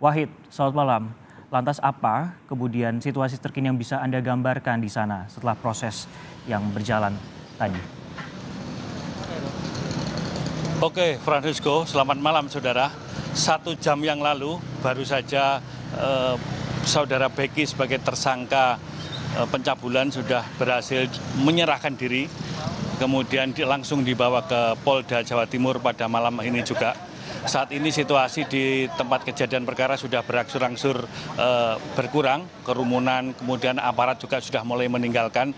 Wahid, selamat malam. Lantas apa kemudian situasi terkini yang bisa Anda gambarkan di sana setelah proses yang berjalan tadi? Oke, Francisco, selamat malam saudara. 1 jam yang lalu baru saja saudara Beki sebagai tersangka pencabulan sudah berhasil menyerahkan diri. Kemudian langsung dibawa ke Polda Jawa Timur pada malam ini juga. Saat ini situasi di tempat kejadian perkara sudah berangsur-angsur berkurang, kerumunan, kemudian aparat juga sudah mulai meninggalkan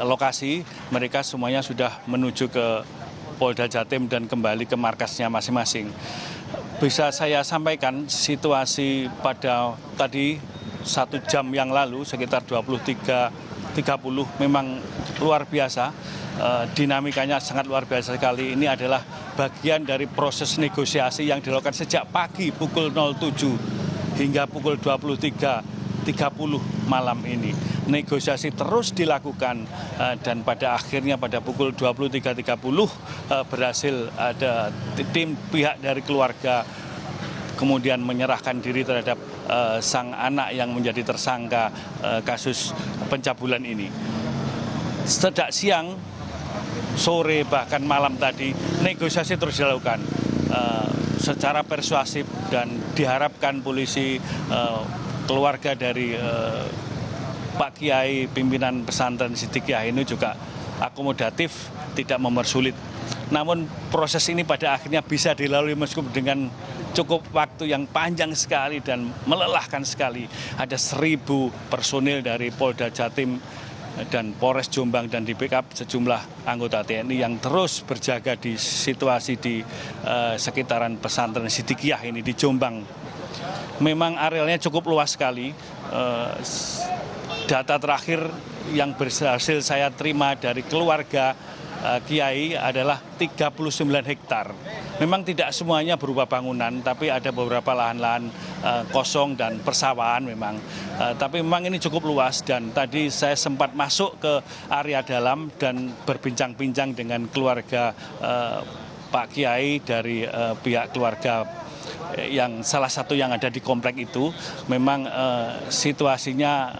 lokasi. Mereka semuanya sudah menuju ke Polda Jatim dan kembali ke markasnya masing-masing. Bisa saya sampaikan situasi pada tadi 1 jam yang lalu sekitar 23.30 memang luar biasa. Dinamikanya sangat luar biasa sekali. Ini adalah bagian dari proses negosiasi yang dilakukan sejak pagi pukul 07 hingga pukul 23.30 malam ini. Negosiasi terus dilakukan dan pada akhirnya pada pukul 23.30 berhasil ada tim pihak dari keluarga kemudian menyerahkan diri terhadap sang anak yang menjadi tersangka kasus pencabulan ini. Sejak siang, sore bahkan malam tadi negosiasi terus dilakukan secara persuasif dan diharapkan polisi keluarga dari Pak Kiai pimpinan pesantren Siddiqiyah ini juga akomodatif, tidak mempersulit. Namun proses ini pada akhirnya bisa dilalui meskipun dengan cukup waktu yang panjang sekali dan melelahkan sekali. Ada 1.000 personil dari Polda Jatim dan Polres Jombang dan di backup sejumlah anggota TNI yang terus berjaga di situasi di sekitaran pesantren Siddiqiyah ini di Jombang. Memang arealnya cukup luas sekali. Data terakhir yang berhasil saya terima dari keluarga Kiai adalah 39 hektar. Memang tidak semuanya berupa bangunan, tapi ada beberapa lahan-lahan kosong dan persawahan memang. Tapi memang ini cukup luas dan tadi saya sempat masuk ke area dalam dan berbincang-bincang dengan keluarga Pak Kiai dari pihak keluarga yang salah satu yang ada di komplek itu. Memang situasinya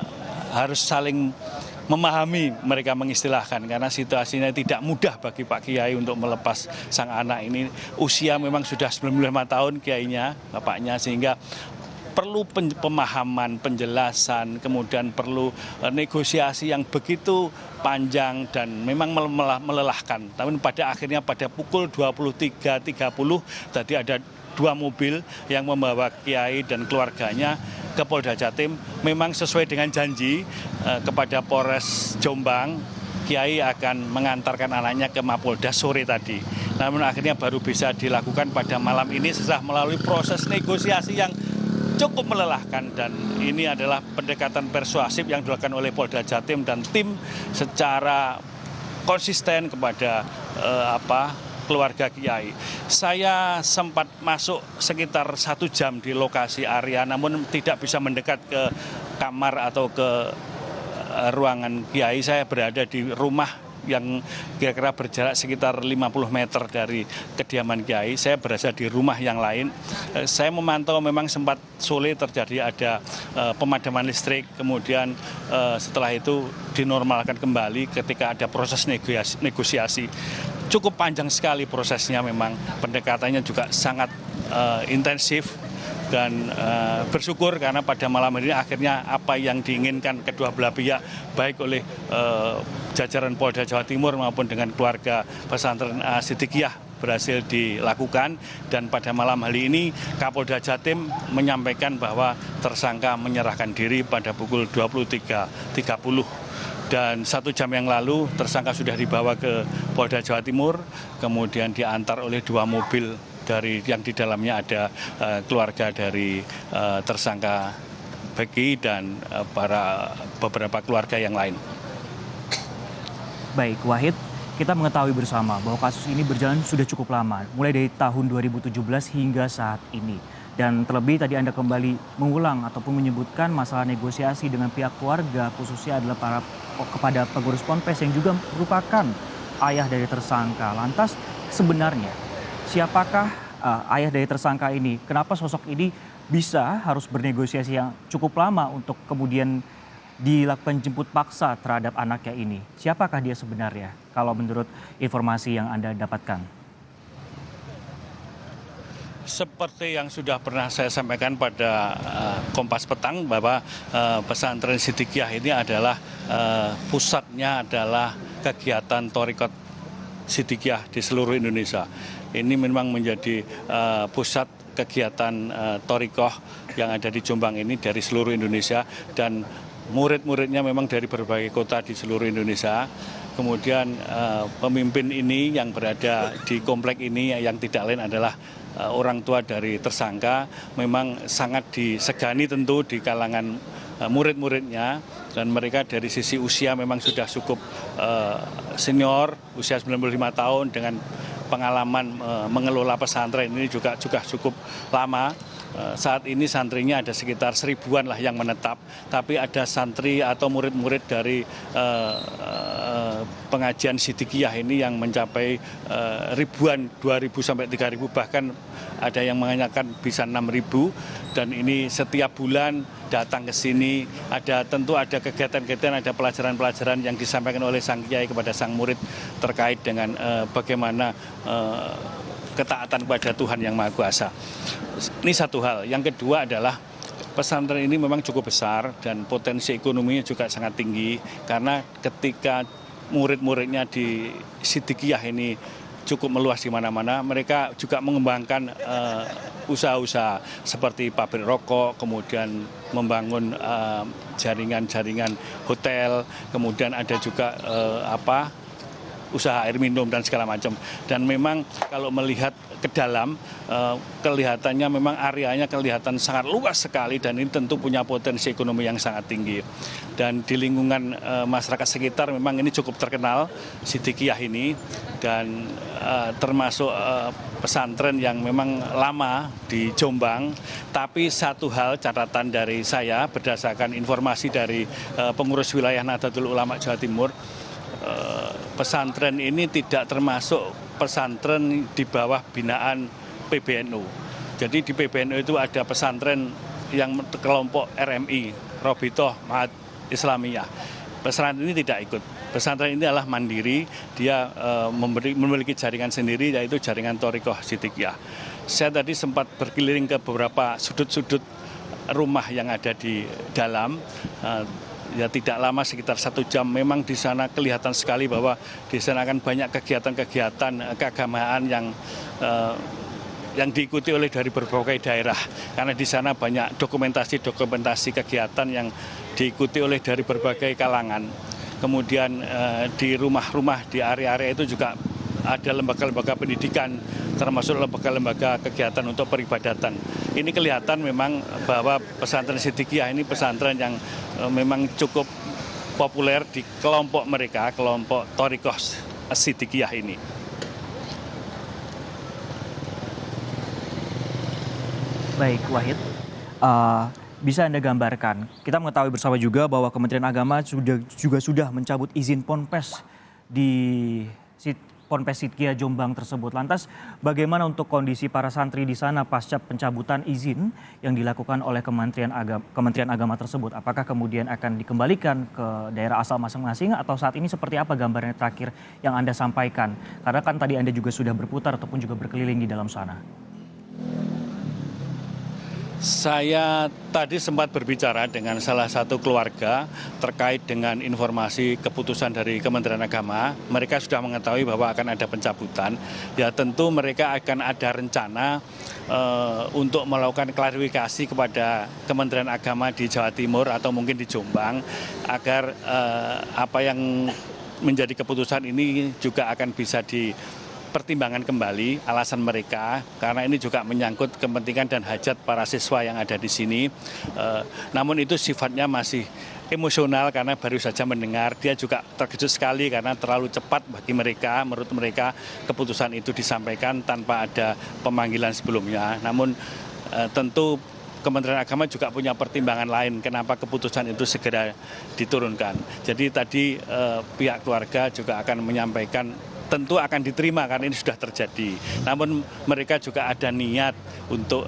harus saling memahami, mereka mengistilahkan, karena situasinya tidak mudah bagi Pak Kiai untuk melepas sang anak ini. Usia memang sudah 95 tahun Kiainya, bapaknya, sehingga perlu pemahaman, penjelasan, kemudian perlu negosiasi yang begitu panjang dan memang melelahkan. Tapi pada akhirnya pada pukul 23.30 tadi ada 2 mobil yang membawa Kiai dan keluarganya ke Polda Jatim. Memang sesuai dengan janji kepada Polres Jombang, Kiai akan mengantarkan anaknya ke Mapolda sore tadi. Namun akhirnya baru bisa dilakukan pada malam ini setelah melalui proses negosiasi yang cukup melelahkan, dan ini adalah pendekatan persuasif yang dilakukan oleh Polda Jatim dan tim secara konsisten kepada keluarga Kiai. Saya sempat masuk sekitar 1 jam di lokasi area, namun tidak bisa mendekat ke kamar atau ke ruangan Kiai. Saya berada di rumah yang kira-kira berjarak sekitar 50 meter dari kediaman Kiai. Saya berada di rumah yang lain. Saya memantau memang sempat sulit terjadi ada pemadaman listrik, kemudian setelah itu dinormalkan kembali ketika ada proses negosiasi. Cukup panjang sekali prosesnya, memang pendekatannya juga sangat intensif dan bersyukur karena pada malam ini akhirnya apa yang diinginkan kedua belah pihak baik oleh jajaran Polda Jawa Timur maupun dengan keluarga pesantren Siddiqiyah berhasil dilakukan, dan pada malam hari ini Kapolda Jatim menyampaikan bahwa tersangka menyerahkan diri pada pukul 23.30. Dan 1 jam yang lalu tersangka sudah dibawa ke Polda Jawa Timur, kemudian diantar oleh 2 mobil dari yang di dalamnya ada keluarga dari tersangka Beki dan beberapa keluarga yang lain. Baik, Wahid, kita mengetahui bersama bahwa kasus ini berjalan sudah cukup lama, mulai dari tahun 2017 hingga saat ini. Dan terlebih tadi Anda kembali mengulang ataupun menyebutkan masalah negosiasi dengan pihak keluarga, khususnya adalah kepada pengurus ponpes yang juga merupakan ayah dari tersangka. Lantas sebenarnya siapakah ayah dari tersangka ini? Kenapa sosok ini bisa harus bernegosiasi yang cukup lama untuk kemudian dilakukan jemput paksa terhadap anaknya ini. Siapakah dia sebenarnya kalau menurut informasi yang Anda dapatkan? Seperti yang sudah pernah saya sampaikan pada Kompas Petang bahwa pesantren Siddiqiyah ini adalah pusatnya adalah kegiatan Thariqat Siddiqiyah di seluruh Indonesia. Ini memang menjadi pusat kegiatan Thariqah yang ada di Jombang ini dari seluruh Indonesia, dan murid-muridnya memang dari berbagai kota di seluruh Indonesia. Kemudian pemimpin ini yang berada di komplek ini yang tidak lain adalah orang tua dari tersangka, memang sangat disegani tentu di kalangan murid-muridnya, dan mereka dari sisi usia memang sudah cukup senior, usia 95 tahun dengan pengalaman mengelola pesantren ini juga cukup lama. Saat ini santrinya ada sekitar 1000-an lah yang menetap, tapi ada santri atau murid-murid dari pengajian Siddiqiyah ini yang mencapai ribuan, 2.000 sampai 3.000, bahkan ada yang mengatakan bisa 6.000, dan ini setiap bulan datang ke sini. Tentu ada kegiatan-kegiatan, ada pelajaran-pelajaran yang disampaikan oleh sang kiai kepada sang murid terkait dengan bagaimana ketaatan kepada Tuhan Yang Maha Kuasa. Ini satu hal. Yang kedua adalah pesantren ini memang cukup besar dan potensi ekonominya juga sangat tinggi, karena ketika murid-muridnya di Siddiqiyah ini cukup meluas di mana-mana, mereka juga mengembangkan usaha-usaha seperti pabrik rokok, kemudian membangun jaringan-jaringan hotel, kemudian ada juga usaha air minum dan segala macam. Dan memang kalau melihat ke dalam, kelihatannya memang areanya kelihatan sangat luas sekali, dan ini tentu punya potensi ekonomi yang sangat tinggi. Dan di lingkungan masyarakat sekitar memang ini cukup terkenal, Siddiqiyah ini, dan termasuk pesantren yang memang lama di Jombang. Tapi satu hal catatan dari saya berdasarkan informasi dari pengurus wilayah Nahdlatul Ulama Jawa Timur, pesantren ini tidak termasuk pesantren di bawah binaan PBNU. Jadi di PBNU itu ada pesantren yang kelompok RMI, Robitoh Mahat Islamiyah. Pesantren ini tidak ikut. Pesantren ini adalah mandiri, dia memiliki jaringan sendiri, yaitu jaringan Thariqah Siddiqiyah. Saya tadi sempat berkeliling ke beberapa sudut-sudut rumah yang ada di dalam. Ya tidak lama, sekitar 1 jam, memang di sana kelihatan sekali bahwa di sana akan banyak kegiatan-kegiatan keagamaan yang diikuti oleh dari berbagai daerah, karena di sana banyak dokumentasi kegiatan yang diikuti oleh dari berbagai kalangan. Kemudian di rumah-rumah di area-area itu juga ada lembaga-lembaga pendidikan, termasuk lembaga-lembaga kegiatan untuk peribadatan. Ini kelihatan memang bahwa pesantren Siddiqiyah ini pesantren yang memang cukup populer di kelompok mereka, kelompok Thariqah Siddiqiyah ini. Baik, Wahid. Bisa Anda gambarkan, kita mengetahui bersama juga bahwa Kementerian Agama juga sudah mencabut izin Ponpes di Ponpes Siddiqiyah Jombang tersebut. Lantas bagaimana untuk kondisi para santri di sana pasca pencabutan izin yang dilakukan oleh Kementerian Agama tersebut? Apakah kemudian akan dikembalikan ke daerah asal masing-masing, atau saat ini seperti apa gambarannya terakhir yang Anda sampaikan? Karena kan tadi Anda juga sudah berputar ataupun juga berkeliling di dalam sana. Saya tadi sempat berbicara dengan salah satu keluarga terkait dengan informasi keputusan dari Kementerian Agama. Mereka sudah mengetahui bahwa akan ada pencabutan. Ya tentu mereka akan ada rencana untuk melakukan klarifikasi kepada Kementerian Agama di Jawa Timur atau mungkin di Jombang, agar apa yang menjadi keputusan ini juga akan bisa pertimbangan kembali alasan mereka, karena ini juga menyangkut kepentingan dan hajat para siswa yang ada di sini. Namun itu sifatnya masih emosional karena baru saja mendengar. Dia juga terkejut sekali karena terlalu cepat bagi mereka. Menurut mereka keputusan itu disampaikan tanpa ada pemanggilan sebelumnya. Namun tentu Kementerian Agama juga punya pertimbangan lain kenapa keputusan itu segera diturunkan. Jadi tadi pihak keluarga juga akan menyampaikan tentu akan diterima karena ini sudah terjadi. Namun mereka juga ada niat untuk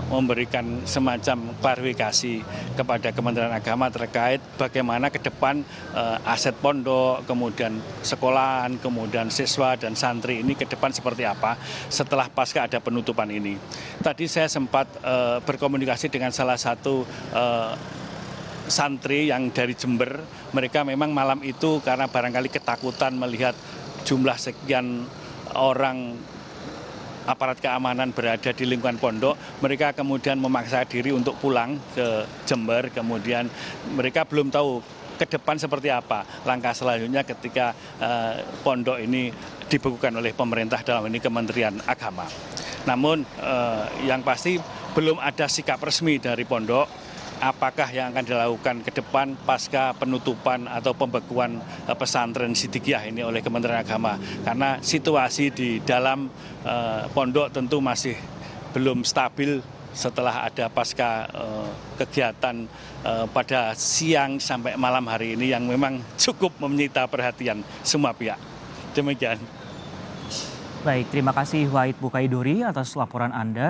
memberikan semacam klarifikasi kepada Kementerian Agama terkait bagaimana ke depan aset pondok, kemudian sekolahan, kemudian siswa dan santri ini ke depan seperti apa setelah pasca ada penutupan ini. Tadi saya sempat berkomunikasi dengan salah satu santri yang dari Jember. Mereka memang malam itu karena barangkali ketakutan melihat jumlah sekian orang aparat keamanan berada di lingkungan pondok, mereka kemudian memaksa diri untuk pulang ke Jember. Kemudian mereka belum tahu ke depan seperti apa langkah selanjutnya ketika pondok ini dibekukan oleh pemerintah, dalam ini Kementerian Agama. Namun yang pasti belum ada sikap resmi dari pondok apakah yang akan dilakukan ke depan pasca penutupan atau pembekuan pesantren Sidikiyah ini oleh Kementerian Agama. Karena situasi di dalam pondok tentu masih belum stabil setelah ada pasca kegiatan pada siang sampai malam hari ini yang memang cukup menyita perhatian semua pihak. Demikian. Baik, terima kasih Wahid Bukaidori atas laporan Anda.